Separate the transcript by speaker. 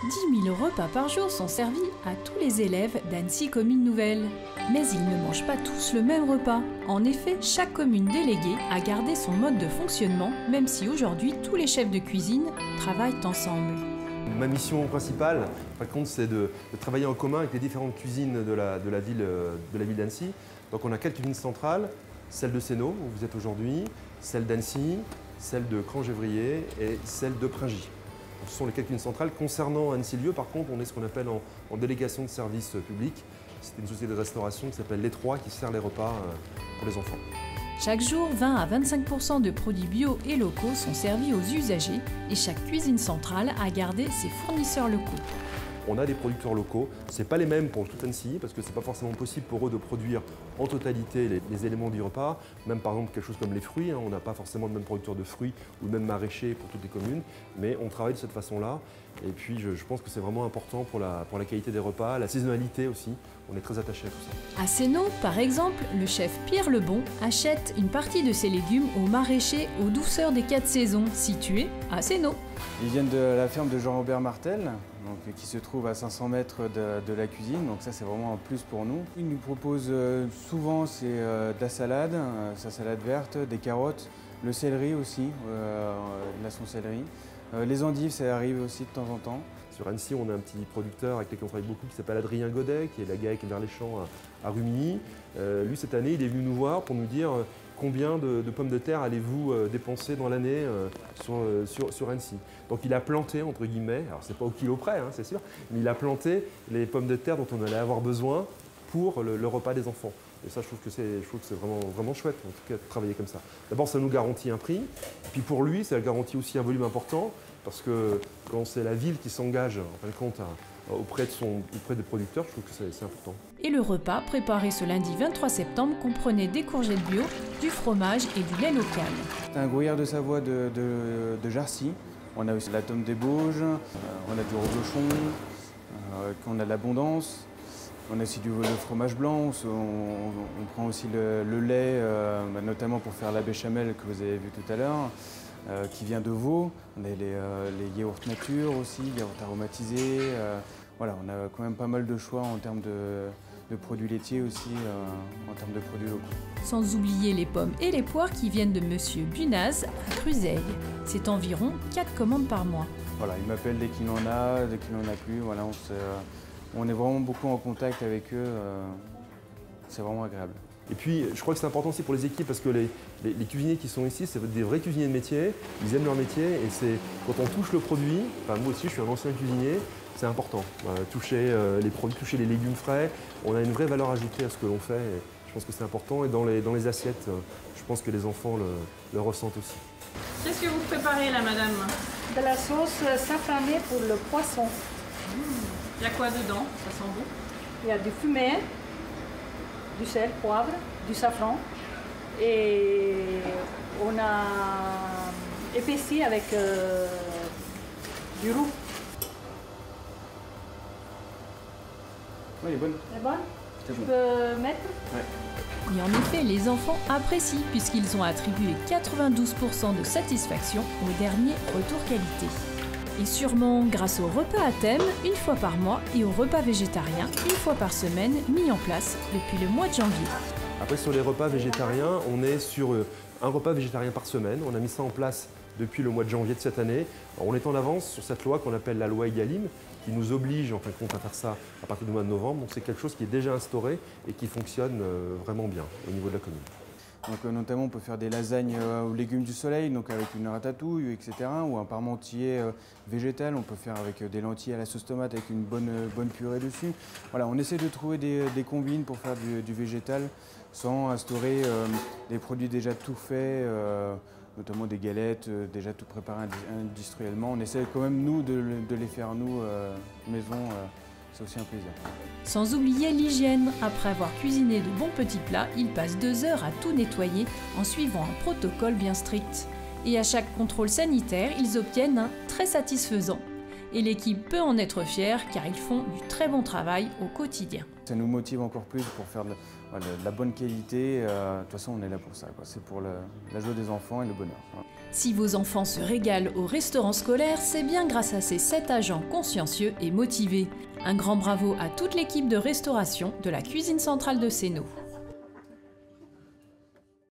Speaker 1: 10 000 repas par jour sont servis à tous les élèves d'Annecy Commune Nouvelle. Mais ils ne mangent pas tous le même repas. En effet, chaque commune déléguée a gardé son mode de fonctionnement, même si aujourd'hui tous les chefs de cuisine travaillent ensemble.
Speaker 2: Ma mission principale, par contre, c'est de travailler en commun avec les différentes cuisines de la ville d'Annecy. Donc on a 4 cuisines centrales, celle de Sénaux, où vous êtes aujourd'hui, celle d'Annecy, celle de Cran-Gévrier et celle de Pringy. Ce sont les 4 cuisines centrales. Concernant Annecy-Lieu, par contre, on est ce qu'on appelle en délégation de service public. C'est une société de restauration qui s'appelle Les Trois qui sert les repas pour les enfants.
Speaker 1: Chaque jour, 20 à 25% de produits bio et locaux sont servis aux usagers et chaque cuisine centrale a gardé ses fournisseurs locaux.
Speaker 2: On a des producteurs locaux, ce n'est pas les mêmes pour toute Annecy parce que ce n'est pas forcément possible pour eux de produire en totalité les éléments du repas. Même par exemple quelque chose comme les fruits, on n'a pas forcément le même producteur de fruits ou le même maraîcher pour toutes les communes, mais on travaille de cette façon-là. Et puis je pense que c'est vraiment important pour la qualité des repas, la saisonnalité aussi, on est très attaché à tout ça.
Speaker 1: À Sénaux, par exemple, le chef Pierre Lebon achète une partie de ses légumes au maraîcher aux douceurs des 4 saisons, situé à Sénaux.
Speaker 3: Ils viennent de la ferme de Jean-Robert Martel, donc, qui se trouve à 500 mètres de la cuisine, donc ça c'est vraiment un plus pour nous. Ils nous proposent souvent de la salade, sa salade verte, des carottes, le céleri aussi, la son céleri. Les endives, ça arrive aussi de temps en temps.
Speaker 2: Sur Annecy, on a un petit producteur avec lequel on travaille beaucoup qui s'appelle Adrien Godet, qui est la GAEC vers les champs à Rumilly. Lui, cette année, il est venu nous voir pour nous dire combien de pommes de terre allez-vous dépenser dans l'année sur Annecy. Donc il a planté, entre guillemets, alors c'est pas au kilo près, hein, c'est sûr, mais il a planté les pommes de terre dont on allait avoir besoin pour le repas des enfants. Et ça, je trouve que c'est vraiment chouette, en tout cas, de travailler comme ça. D'abord, ça nous garantit un prix, et puis pour lui, ça garantit aussi un volume important, parce que quand c'est la ville qui s'engage, en fin de compte, auprès des producteurs, je trouve que c'est important.
Speaker 1: Et le repas, préparé ce lundi 23 septembre, comprenait des courgettes bio, du fromage et du lait local.
Speaker 3: C'est un gruyère de Savoie de Jarcy. On a aussi la tome des Bauges, on a du reblochon, on a de l'abondance. On a aussi le fromage blanc, on prend aussi le lait, notamment pour faire la béchamel que vous avez vu tout à l'heure, qui vient de Vaud. On a les yaourts nature aussi, yaourts aromatisés. Voilà, on a quand même pas mal de choix en termes de produits laitiers aussi, en termes de produits locaux.
Speaker 1: Sans oublier les pommes et les poires qui viennent de Monsieur Bunaz à Cruzeilles. C'est environ 4 commandes par mois.
Speaker 3: Voilà, il m'appelle dès qu'il en a, dès qu'il n'en a plus. Voilà, on est vraiment beaucoup en contact avec eux, c'est vraiment agréable.
Speaker 2: Et puis, je crois que c'est important aussi pour les équipes parce que les cuisiniers qui sont ici, c'est des vrais cuisiniers de métier, ils aiment leur métier et c'est quand on touche le produit, enfin moi aussi je suis un ancien cuisinier, c'est important. Toucher les produits, toucher les légumes frais, on a une vraie valeur ajoutée à ce que l'on fait et je pense que c'est important et dans les assiettes, je pense que les enfants le ressentent aussi.
Speaker 4: Qu'est-ce que vous préparez là, madame?
Speaker 5: De la sauce safranée pour le poisson.
Speaker 4: Il y a quoi dedans? Ça sent bon.
Speaker 5: Il y a du fumet, du sel, poivre, du safran. Et on a épaissi avec du roux.
Speaker 3: Oui, elle est bonne.
Speaker 5: Elle est bonne?
Speaker 3: C'est bon.
Speaker 5: Tu peux mettre?
Speaker 3: Ouais.
Speaker 1: Et en effet, les enfants apprécient puisqu'ils ont attribué 92% de satisfaction au dernier retour qualité. Et sûrement grâce au repas à thème, une fois par mois, et au repas végétarien, une fois par semaine, mis en place depuis le mois de janvier.
Speaker 2: Après, sur les repas végétariens, on est sur un repas végétarien par semaine. On a mis ça en place depuis le mois de janvier de cette année. Alors, on est en avance sur cette loi qu'on appelle la loi Egalim, qui nous oblige en fin de compte à faire ça à partir du mois de novembre. Donc c'est quelque chose qui est déjà instauré et qui fonctionne vraiment bien au niveau de la commune.
Speaker 3: Donc, notamment, on peut faire des lasagnes aux légumes du soleil, donc avec une ratatouille, etc. Ou un parmentier végétal. On peut faire avec des lentilles à la sauce tomate avec une bonne purée dessus. Voilà, on essaie de trouver des combines pour faire du végétal sans instaurer des produits déjà tout faits, notamment des galettes déjà tout préparées industriellement. On essaie quand même, nous, de les faire, nous, maison. C'est aussi un plaisir.
Speaker 1: Sans oublier l'hygiène. Après avoir cuisiné de bons petits plats, ils passent 2 heures à tout nettoyer en suivant un protocole bien strict. Et à chaque contrôle sanitaire, ils obtiennent un très satisfaisant. Et l'équipe peut en être fière car ils font du très bon travail au quotidien.
Speaker 3: Ça nous motive encore plus pour faire Voilà, de la bonne qualité, de toute façon on est là pour ça, quoi. C'est pour la joie des enfants et le bonheur. Voilà.
Speaker 1: Si vos enfants se régalent au restaurant scolaire, c'est bien grâce à ces 7 agents consciencieux et motivés. Un grand bravo à toute l'équipe de restauration de la cuisine centrale de Sénaux.